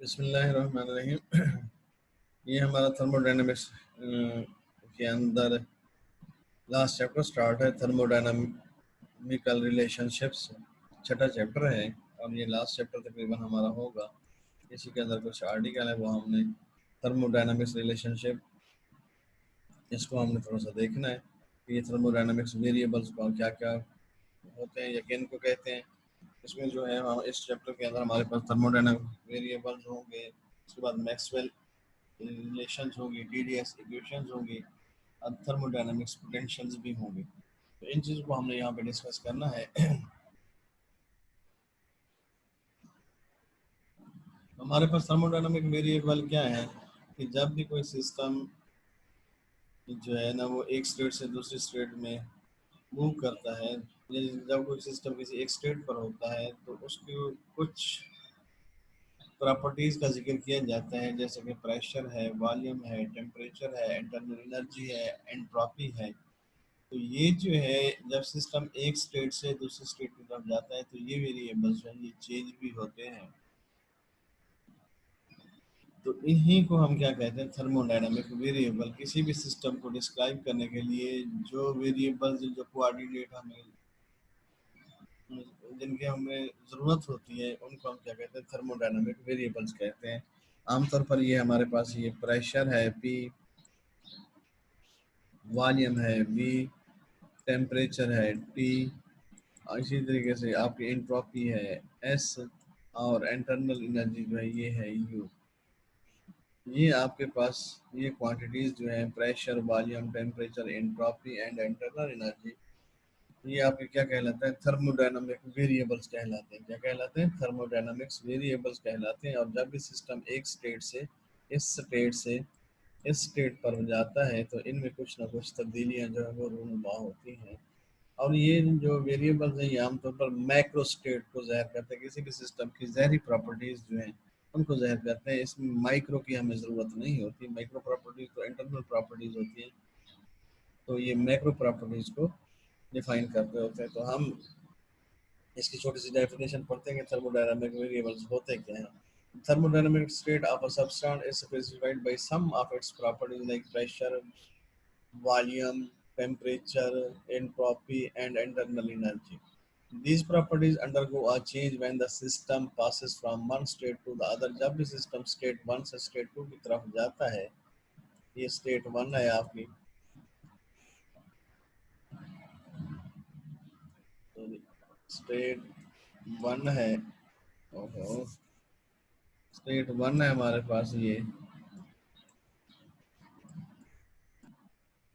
बिस्मिल्लाहिर्रहमानिर्रहीम। ये हमारा थर्मोडायनेमिक्स के अंदर लास्ट चैप्टर स्टार्ट है, थर्मोडायनामिकल रिलेशनशिप्स, छठा चैप्टर है और ये लास्ट चैप्टर तकरीबन हमारा होगा। इसी के अंदर कुछ आर्टिकल है, वो हमने थर्मोडायनामिक्स रिलेशनशिप, इसको हमने थोड़ा सा देखना है कि ये थर्मोडायनामिक्स वेरिएबल्स को क्या क्या होते हैं या किन को कहते हैं। इसमें जो है हम इस चैप्टर के अंदर हमारे पास थर्मोडायनामिक वेरिएबल्स होंगे, उसके बाद मैक्सवेल रिलेशंस होंगी, टीडीएस इक्वेशंस होंगी और थर्मोडायनामिक्स पोटेंशियल्स भी होंगे। तो इन चीज़ों को हमने यहाँ पे डिस्कस करना है। हमारे पास थर्मोडायनामिक वेरिएबल क्या है कि जब भी कोई सिस्टम जो है ना वो एक स्टेट से दूसरी स्टेट में मूव करता है, जब कोई सिस्टम किसी एक स्टेट पर होता है तो उसकी कुछ प्रॉपर्टीज का जिक्र किया जाता है, जैसे कि प्रेशर है, वॉल्यूम है, टेम्परेचर है, इंटरनल एनर्जी है, एंट्रोपी है। तो ये जो है जब सिस्टम एक स्टेट से दूसरी स्टेट की तरफ जाता है तो ये वेरिएबल्स जो है ये चेंज भी होते हैं। तो इन्हीं को हम क्या कहते हैं, थर्मोडायनामिक वेरिएबल। किसी भी सिस्टम को डिस्क्राइब करने के लिए जो वेरिएबल्स, जो कोऑर्डिनेट हमें, जिनकी हमें ज़रूरत होती है, उनको हम क्या कहते हैं, थर्मोडायनामिक वेरिएबल्स कहते हैं। आमतौर पर ये हमारे पास ये प्रेशर है पी, वॉल्यूम है वी, टेम्परेचर है टी, और इसी तरीके से आपकी एंट्रोपी है एस, और इंटरनल एनर्जी जो है ये है यू। ये आपके पास ये क्वांटिटीज जो है pressure, volume, temperature, entropy and internal energy, ये आपके क्या कहलाते हैं, थर्मोडायनामिक वेरिएबल्स कहलाते हैं। क्या कहलाते हैं? थर्मोडायनामिक्स वेरिएबल्स कहलाते हैं। और जब भी सिस्टम एक स्टेट से इस स्टेट पर जाता है तो इनमें कुछ ना कुछ तब्दीलियां जो है वो रूनुमा होती हैं। और ये जो वेरिएबल्स हैं ये आमतौर पर मैक्रो स्टेट को ज़ाहिर करते हैं, किसी भी सिस्टम की ज़हरी प्रॉपर्टीज़ जो हैं उनको ज़ाहिर करते हैं। इसमें माइक्रो की हमें ज़रूरत नहीं होती, माइक्रो प्रॉपर्टीज़ तो इंटरनल प्रॉपर्टीज़ होती हैं, तो ये मैक्रो प्रॉपर्टीज़ को डिफाइन करते होते हैं। तो हम इसकी छोटी सी डेफिनेशन पढ़ते हैं कि थर्मोडायनामिक वेरिएबल्स होते क्या हैं। Thermodynamic state of a substance is specified by some of its properties like pressure, volume, temperature, entropy, and internal energy. These properties undergo a change when the system passes from one state to the other. जब भी system state one से state to की तरफ जाता है, ये state one है आपकी, स्टेट वन है, ओहो, स्टेट वन है हमारे पास ये,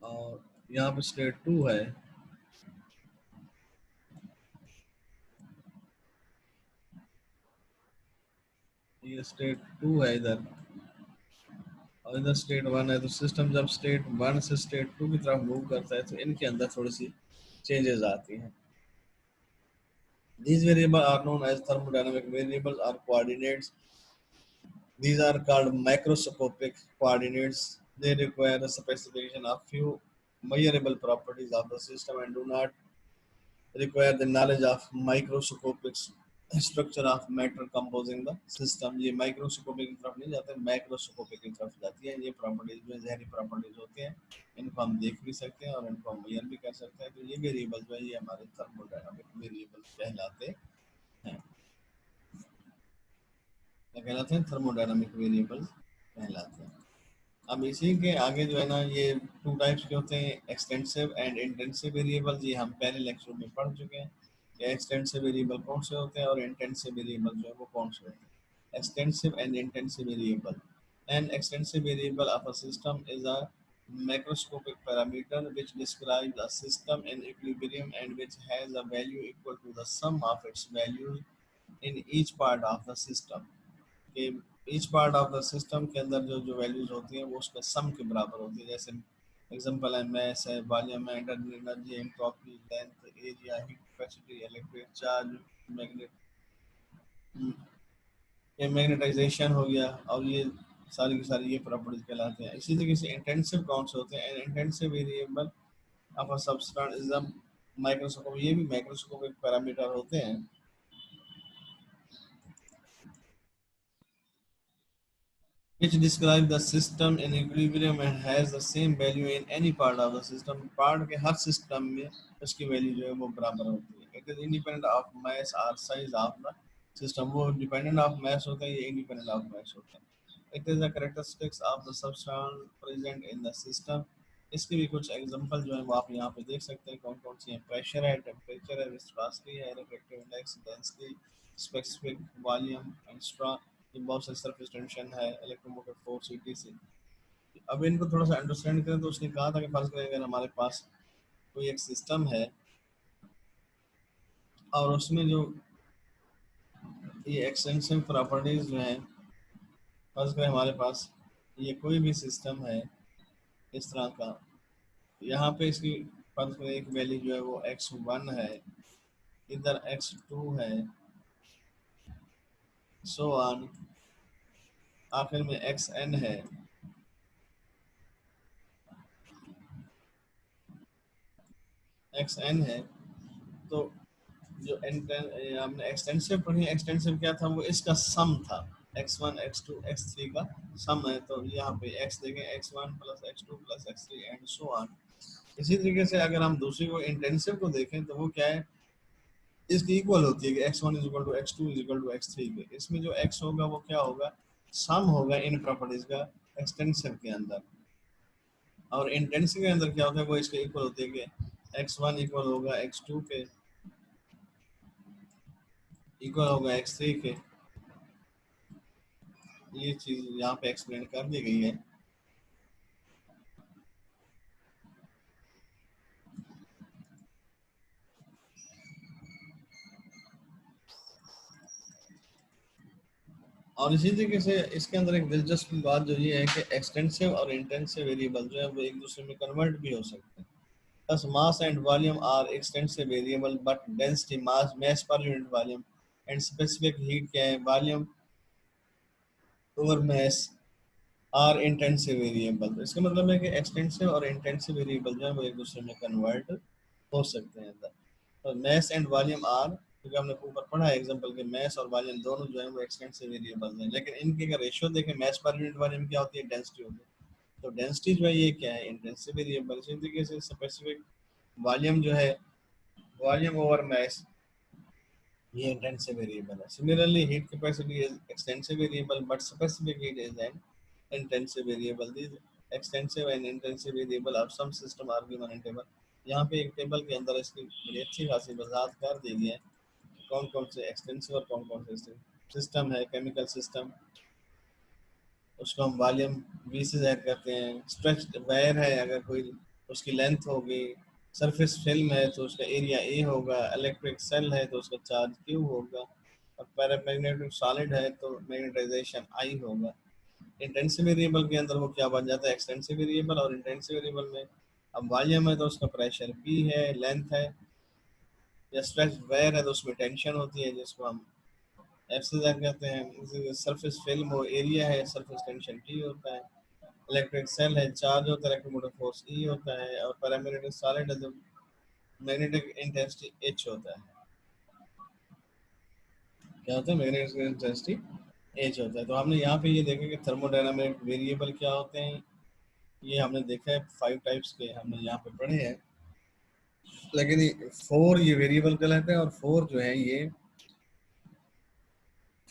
और यहाँ पे स्टेट टू है, ये स्टेट टू है इधर, और इधर स्टेट वन है। तो सिस्टम जब स्टेट वन से स्टेट टू की तरफ मूव करता है तो इनके अंदर थोड़ी सी चेंजेस आती हैं। These variables are known as thermodynamic variables or coordinates. These are called macroscopic coordinates. They require the specification of few measurable properties of the system and do not require the knowledge of microscopic structure of matter composing the system. ये microscopic की तरफ नहीं जाते, macroscopic की तरफ जाती है। ये प्रॉपर्टीज जो जहरी प्रॉपर्टीज होती हैं, इनको हम देख भी सकते हैं और इनको हम मेजर भी कर सकते हैं। तो ये वेरिएबल्स जो है ये हमारे थर्मोडायनामिक वेरिएबल्स कहलाते हैं। क्या कहलाते हैं? थर्मोडायनामिक वेरिएबल्स कहलाते हैं। अब इसी के आगे जो है ना, ये टू टाइप्स के होते हैं, एक्सटेंसिव एंड इंटेंसिव वेरिएबल्स। ये हम पहले लेक्चर में पढ़ चुके हैं कि एक्सटेंसिव वेरिएबल कौन से होते हैं और इंटेंसिव वेरिएबल जो है वो कौन से होते हैं। Extensive and intensive variable, an extensive variable of a system is a macroscopic parameter which describes a system in equilibrium and which has a value equal to the sum of its values in each part of the system। कि each part of the system के अंदर जो जो values होती हैं वो उसके सम के बराबर होती है। जैसे एग्जांपल है मैस है, वॉल्यूम है, internal energy, entropy, length, area, heat capacity, electric charge, magnet, ये मैग्नेटाइजेशन हो गया, और ये सारी की सारी ये प्रॉपर्टीज कहलाते हैं। इसी तरीके से इंटेंसिव कौन से होते हैं? Intensive variable of a substance is a microscope, ये भी माइक्रोस्कोपिक पैरामीटर होते हैं। which describe the system in equilibrium and has the same value in any part of the system. Part के हर system में उसकी value जो है वो बराबर होती है. It is independent of mass or size of the system. वो dependent of mass होता है, ये independent of mass होता है. It is the characteristics of the substance present in the system. इसके भी कुछ एग्जांपल जो है वो आप यहाँ पे देख सकते हैं कौन कौन सी हैं. प्रेशर है, टेम्परेचर है, विस्कोसिटी है, refractive index, density, specific volume and strain, ये बहुत से सरफेस टेंशन है, इलेक्ट्रोमोटिव फोर्स, ईटीसी. अब इनको थोड़ा सा अंडरस्टैंड करें तो उसने कहा था कि फर्ज करें अगर हमारे पास कोई एक सिस्टम है और उसमें जो ये एक्सटेंसिव प्रॉपर्टीज जो हैं, फर्ज करें हमारे पास ये कोई भी सिस्टम है इस तरह का, यहाँ पे इसकी फर्ज करें एक वैल्यू जो है वो x1 है, इधर x2 है, सो ऑन, आखिर में xn है. xn है तो जो हमने एक्सटेंसिव पढ़ी, एक्सटेंसिव क्या था, वो इसका सम था. x1 x2 x3 का सम है. तो यहाँ पे x देखें, x1 plus x2 plus x3 and so on. इसी तरीके से अगर हम दूसरी को इंटेंसिव को देखें तो वो क्या है, इसकी इक्वल होती है कि x1 is equal to x2 is equal to x3 के. इसमें जो x होगा वो क्या होगा, सम होगा इन प्रॉपर्टीज का एक्सटेंसिव के अंदर. और इंटेंसिव के अंदर क्या होता है, वो इसके इक्वल होती है कि x1 इक्वल होगा x2 के, इक्वल होगा x3 के. ये चीज यहाँ पे एक्सप्लेन कर दी गई है. और इसी तरीके से इसके अंदर एक दिलचस्प बात जो ये है कि एक्सटेंसिव और इंटेंसिव वेरिएबल जो है वो एक दूसरे में कन्वर्ट भी हो सकते हैं. Thus, mass and volume are extensive variable, but density, mass per unit volume, and specific heat क्या है, volume over mass are intensive variable. तो इसका मतलब है कि extensive और intensive variable जो है वो एक दूसरे में कन्वर्ट हो सकते हैं. तो mass and volume are, क्योंकि हमने ऊपर पढ़ा है एग्जांपल के mass और volume दोनों जो है वो एक्सटेंसिव वेरिएबल हैं. लेकिन इनके का रेशियो देखें, mass पर यूनिट वॉल्यूम क्या होती है, डेंसिटी होती है. तो डेंसिटी जो है ये क्या है, इंटेंसिव वेरिएबल. इसी तरीके से स्पेसिफिक वॉल्यूम जो है, वॉल्यूम ओवर मास, ये इंटेंसिव वेरिएबल है. Similarly heat capacity is extensive variable but specific heat is an intensive variable. This extensive and intensive variable of some system are given in table. यहाँ पे एक table के अंदर इसकी बड़ी अच्छी खासी वजाहत कर दी गई है कौन कौन से एक्सटेंसिव और कौन कौन से सिस्टम है. केमिकल सिस्टम, उसको हम वॉल्यूम वी से ज़ाहिर करते हैं. स्ट्रेच वायर है, अगर कोई उसकी लेंथ होगी. सरफेस फिल्म है तो उसका एरिया ए होगा. इलेक्ट्रिक सेल है तो उसका चार्ज क्यू होगा. और पैरामैग्नेटिक सॉलिड है तो मैग्नेटाइजेशन आई होगा. इंटेंसिव वेरिएबल के अंदर वो क्या बन जाता है, एक्सटेंसिव वेरिएबल. और इंटेंसिव वेरिएबल में अब वॉल्यूम है तो उसका प्रेशर पी है, लेंथ है, या स्ट्रेच वायर है तो उसमें टेंशन होती है जिसको हम एफ से ज़ाहिर करते हैं. सरफेस फिल्म हो, एरिया है, सरफेस टेंशन टी होता है. इलेक्ट्रिक सेल है, चार्ज होता है, इलेक्ट्रोमोटिव फोर्स ई होता है. और पैरामैग्नेटिक सॉलिड है तो मैग्नेटिक इंटेंसिटी एच होता है. क्या होता है, मैग्नेटिक इंटेंसिटी एच होता है. तो हमने यहाँ पे ये देखा कि थर्मोडायनामिक वेरिएबल क्या होते हैं. ये हमने देखा है 5 टाइप्स के हमने यहाँ पे पढ़े हैं. लेकिन 4 ये वेरिएबल कहलाते हैं और 4 जो है ये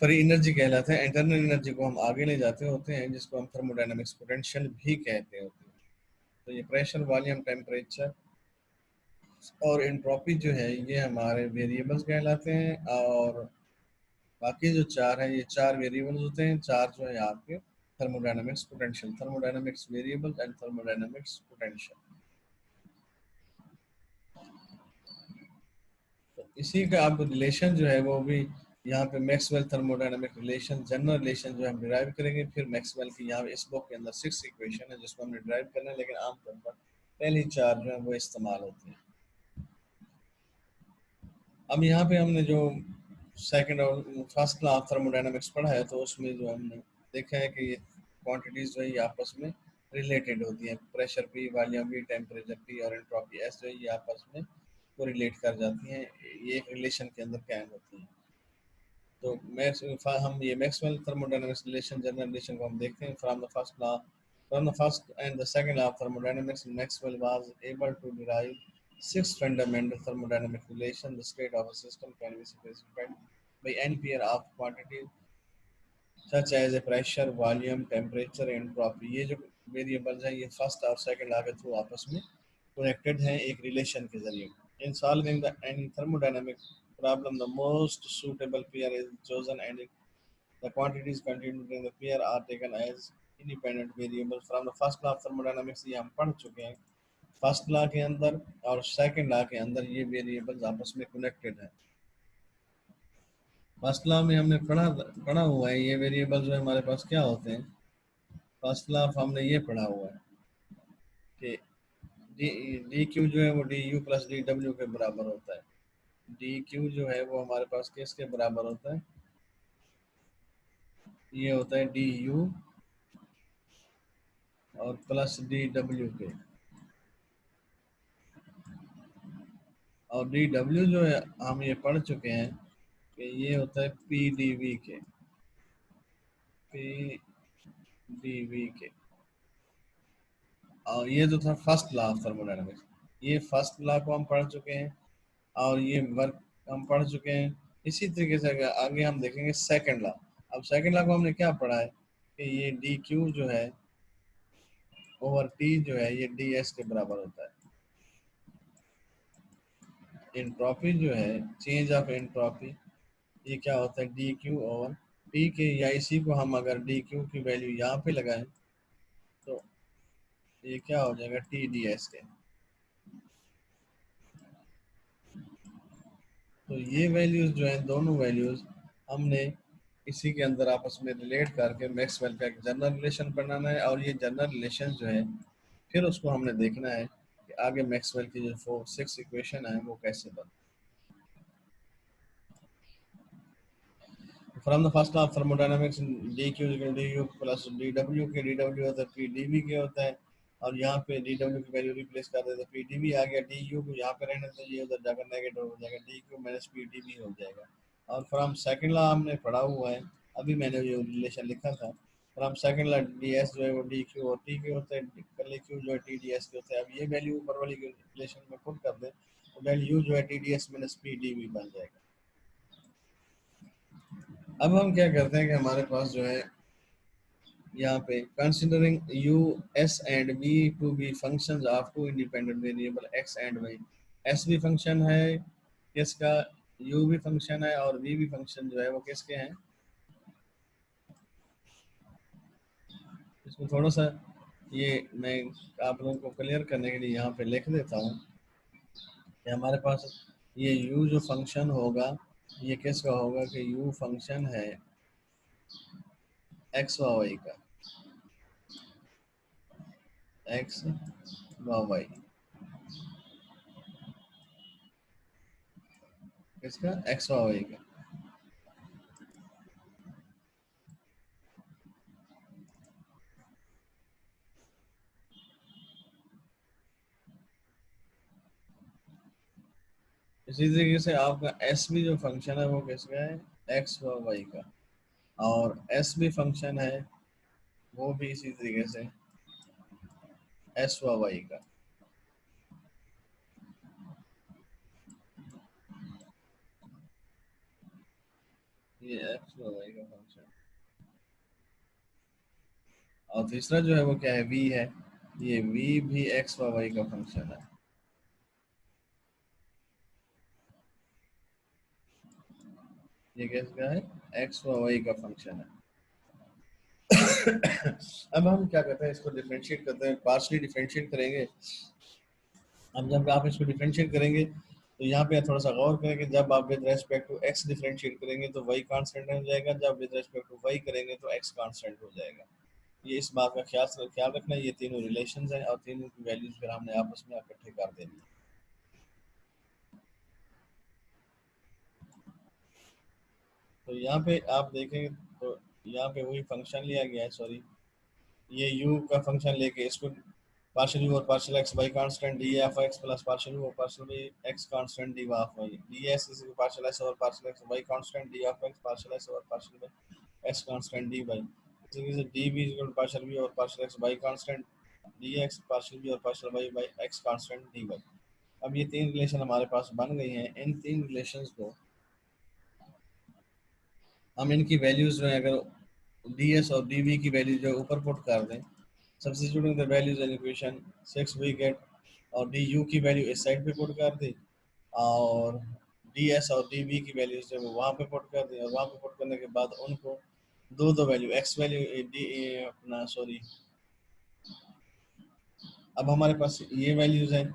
फ्री एनर्जी कहलाते हैं. इंटरनल एनर्जी को हम आगे ले जाते होते हैं जिसको हम थर्मोडायनामिक्स पोटेंशियल भी कहते होते हैं. तो ये प्रेशर, वॉल्यूम, टेम्परेचर और एंट्रोपी जो है ये हमारे वेरिएबल्स कहलाते हैं. और बाकी जो 4 है ये 4 वेरिएबल्स होते हैं. 4 जो है आपके thermodynamics potential, thermodynamics variables and thermodynamics potential. तो इसी का आप रिलेशन जो है वो भी यहाँ पे Maxwell thermodynamic relation, general relation जो हम डिराइव करेंगे. फिर मैक्सवेल की यहाँ इस बुक के अंदर 6 इक्वेशन है जिसको हमने डिराइव करना है. लेकिन आमतौर पर पहली 4 जो है वो इस्तेमाल होती हैं. अब यहाँ पे हमने जो सेकंड और फर्स्ट क्लास थर्मोडायनामिक्स पढ़ा है तो उसमें जो हमने देखा है कि ये क्वांटिटीज जो है ये आपस में रिलेटेड होती हैं. Pressure P, volume we, temperature P और एंट्रोपी एस जो है ये आपस में को रिलेट कर जाती हैं. ये एक रिलेशन के अंदर कायम होती हैं. तो हम ये Maxwell thermodynamics relation general relation को हम देखते हैं from the first and the second law of thermodynamics Maxwell was able to derive six fundamental thermodynamic relation. The state of a system can be specified by any pair of quantities such as a pressure, volume, temperature, entropy. ये जो variables हैं ये first और second law के through आपस में connected हैं एक रिलेशन के जरिए. In solving the any thermodynamic problem, the most suitable pair is chosen and the quantities contained in the pair are taken as independent variables. From the first law of thermodynamics ये हम पढ़ चुके हैं. First law के अंदर और second law के अंदर ये वेरिएबल्स आपस में कनेक्टेड हैं. फर्स्ट लॉ में हमने पढ़ा हुआ है ये वेरिएबल्स जो हमारे पास क्या होते हैं. फर्स्ट लॉ हमने ये पढ़ा हुआ है कि डी डी क्यू जो है वो D you plus D W के बराबर होता है. डी क्यू जो है वो हमारे पास किसके बराबर होता है. ये होता है डी यू और प्लस डी डब्ल्यू के. और डी डब्ल्यू जो है हम ये पढ़ चुके हैं कि ये होता है पी डी वी के. पी डी वी के. और ये जो था फर्स्ट लॉ ऑफ थर्मोडायनामिक्स ये फर्स्ट लॉ को हम पढ़ चुके हैं और ये वर्क हम पढ़ चुके हैं. इसी तरीके से आगे हम देखेंगे सेकंड लॉ. अब सेकंड लॉ को हमने क्या पढ़ा है कि ये डी क्यू जो है ओवर टी जो है ये डी एस के बराबर होता है. एंट्रोपी जो है चेंज ऑफ एंट्रोपी ये क्या होता है डी क्यू ओवर टी के. या इसी को हम अगर डी क्यू की वैल्यू यहाँ पे लगाएं तो ये क्या हो जाएगा टी डी एस के. तो ये वैल्यूज जो है दोनों वैल्यूज हमने इसी के अंदर आपस में रिलेट करके मैक्सवेल का एक जनरल रिलेशन बनाना है. और ये जनरल रिलेशन जो है फिर उसको हमने देखना है कि आगे मैक्सवेल की जो 4-6 इक्वेशन है वो कैसे बन. From the first of thermodynamics D Q D you plus D W के. डी डब्ल्यू होता है पी डी वी के होता है. और यहाँ पे डी डब्ल्यू की वैल्यू रिप्लेस कर देते पी डी वी आ गया. डी यू को यहाँ पे रहने तो ये उधर जाकर नेगेटिव हो जाएगा D Q minus P D V हो जाएगा. और फ्रॉम सेकंड लॉ हमने पढ़ा हुआ है अभी मैंने ये रिलेशन लिखा था. From second law D S जो है वो डी क्यू और टी के होते हैं. कर्ली क्यू जो है टी डी एस के होते हैं. अब ये वैल्यू ऊपर वाली रिलेशन में पुट कर दें तो वैल्यू जो है T D S minus P D V बन जाएगा. अब हम क्या करते हैं कि हमारे पास जो है यहाँ पे considering U S and V to be functions of two independent variable X and Y. S भी फंक्शन है किसका यू भी फंक्शन है और वी भी फंक्शन जो है वो किसके हैं. इसको थोड़ा सा ये मैं आप लोगों को क्लियर करने के लिए यहाँ पे लिख देता हूँ कि हमारे पास ये यू जो फंक्शन होगा ये किसका होगा कि यू फंक्शन है एक्स वाई का. एक्स वाई किसका एक्स वाई का. इसी तरीके से आपका एस भी जो फंक्शन है वो किसका है एक्स व वाई का. और एस भी फंक्शन है वो भी इसी तरीके से एस व वाई का. ये एक्स व वाई का फंक्शन. और तीसरा जो है वो क्या है वी है. ये वी भी एक्स व वाई का फंक्शन है. ये किसका है एक्स व वाई का फंक्शन है. अब हम क्या करते हैं इसको डिफरेंशिएट करते हैं पार्शली डिफरेंशिएट करेंगे. अब जब आप इसको डिफरेंशिएट करेंगे तो यहाँ पे थोड़ा सा गौर करें कि जब आप with respect to X differentiate करेंगे तो वाई कांस्टेंट हो जाएगा. जब विद रेस्पेक्ट टू वाई करेंगे तो एक्स कांस्टेंट हो जाएगा. ये इस बात का ख्याल रखना ये तीनों रिलेशंस हैं और तीनों की वैल्यूज फिर हमने आपस में इकट्ठे कर देनी है. तो यहाँ पे आप देखेंगे तो यहाँ पे वही फंक्शन लिया गया है. सॉरी ये u का फंक्शन लेके इसको partial u or partial x by constant d of x plus partial u or partial y x constant d of y. ds is equal to partial s over partial x y constant d of x partial s over partial y x constant dy. So is dv is equal to partial v over partial x by constant dx partial v और partial y by x constant dy. अब ये तीन relation हमारे पास बन गई हैं। इन तीन relations को हम इनकी वैल्यूज जो है अगर ds और dv की वैल्यू जो ऊपर पुट कर दें, substituting the values in equation 6 we get, और du की वैल्यू इस साइड पे पुट कर दी और ds और dv की वैल्यूज जो है वहाँ पे पुट कर दी, और वहाँ पे पुट करने के बाद उनको दो वैल्यू x वैल्यू अपना सॉरी, अब हमारे पास ये वैल्यूज हैं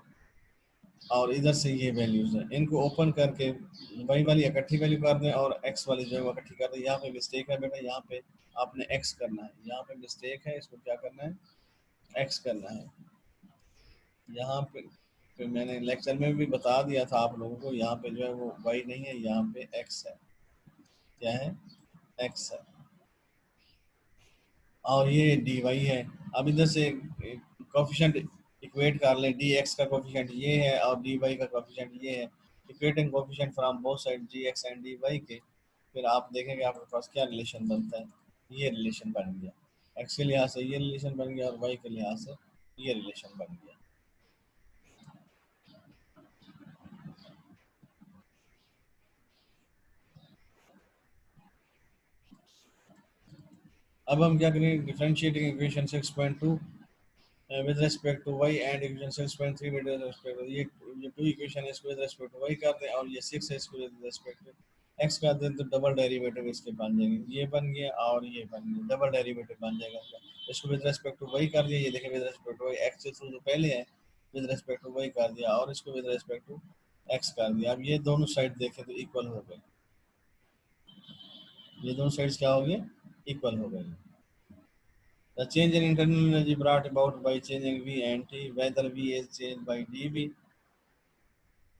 और इधर से ये वैल्यूज हैं, इनको ओपन करके वही वाली इकट्ठी वैल्यू कर दें और x वाली जो है वो इकट्ठी कर दें। यहाँ पे मिस्टेक है बेटा, यहाँ पे आपने x करना है, यहाँ पे मिस्टेक है, इसको क्या करना है, x करना है। यहाँ पे मैंने लेक्चर में भी बता दिया था आप लोगों को, यहाँ पे जो है वो y नहीं है, यहाँ पे x है। क्या है, x है, और ये dy है। अब इधर से कोफिशिएंट इक्वेट कर लें, dx का कोफिशिएंट ये है और dy का कोफिशिएंट ये है। Equating coefficient from both side gx and dy के, फिर आप देखेंगे आपके पास क्या रिलेशन बनता है। ये रिलेशन बन गया, x के लिहाज से ये रिलेशन बन गया और y के लिहाज से ये रिलेशन बन गया। अब हम क्या करेंगे, differentiating equation 6.2 with respect to y and equation 6.3 with respect to ये टू इक्वेशन है, इसको with respect to y कर दें और ये 6 है, इसको with respect to x कर दें, तो डबल डेरिवेटिव इसके बन जाएंगे। ये बन गया और ये बन गया, डबल डेरिवेटिव बन जाएगा इसका। इसको with respect to y कर दिया, ये देखें with respect to y, x से जो पहले है with respect to y कर दिया और इसको with respect to x कर दिया। अब ये दोनों साइड देखें तो इक्वल हो गए, ये दोनों साइड्स क्या हो गए, इक्वल हो गए। The change in internal energy brought about by changing V and T, whether V is changed by dV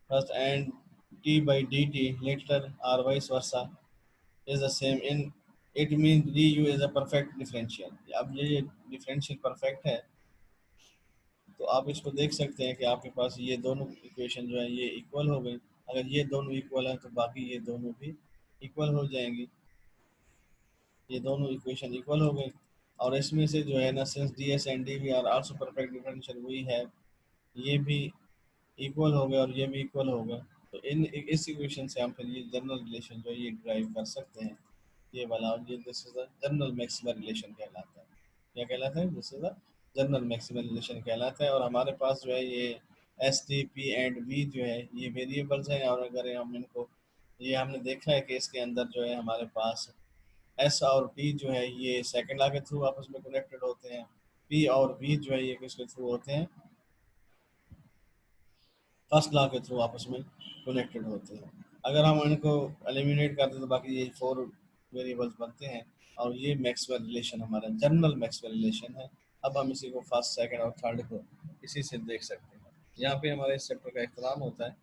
first and T by dt later or vice versa, is the same. In it means du is a perfect differential। अब ये differential perfect है, तो आप इसको देख सकते हैं कि आपके पास ये दोनों इक्वेशन जो है ये इक्वल हो गई। अगर ये दोनों इक्वल है तो बाकी ये दोनों भी इक्वल हो जाएंगी, ये दोनों इक्वेशन इक्वल हो गई। और इसमें से जो है ना, since D S and D V are also perfect differential, वही है, ये भी इक्वल हो गया और ये भी इक्वल हो गया। तो इन इस इक्वेशन से हम फिर ये जनरल रिलेशन जो है ये ड्राइव कर सकते हैं, ये वाला, और ये this is the general maximum relation कहलाता है। क्या कहलाता है, this is the general maximum relation कहलाता है। और हमारे पास जो है ये S T P and V जो है ये वेरिएबल्स हैं, और अगर हम इनको, ये हमने देखा है कि इसके अंदर जो है हमारे पास एस और टी जो है ये सेकंड लॉ के थ्रू आपस में कनेक्टेड होते हैं, पी और वी जो है ये किसके थ्रू होते हैं, फर्स्ट लॉ के थ्रू आपस में कनेक्टेड होते हैं। अगर हम इनको एलिमिनेट कर दें तो बाकी ये फोर वेरिएबल्स बनते हैं, और ये मैक्सवेल रिलेशन हमारा जनरल मैक्सवेल रिलेशन है। अब हम इसी को फर्स्ट सेकंड और थर्ड को इसी से देख सकते हैं। यहाँ पे हमारे इस चैप्टर का इख्तिताम होता है,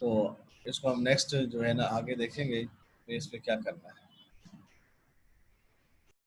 तो इसको हम नेक्स्ट जो है ना आगे देखेंगे तो इस पर क्या करना है।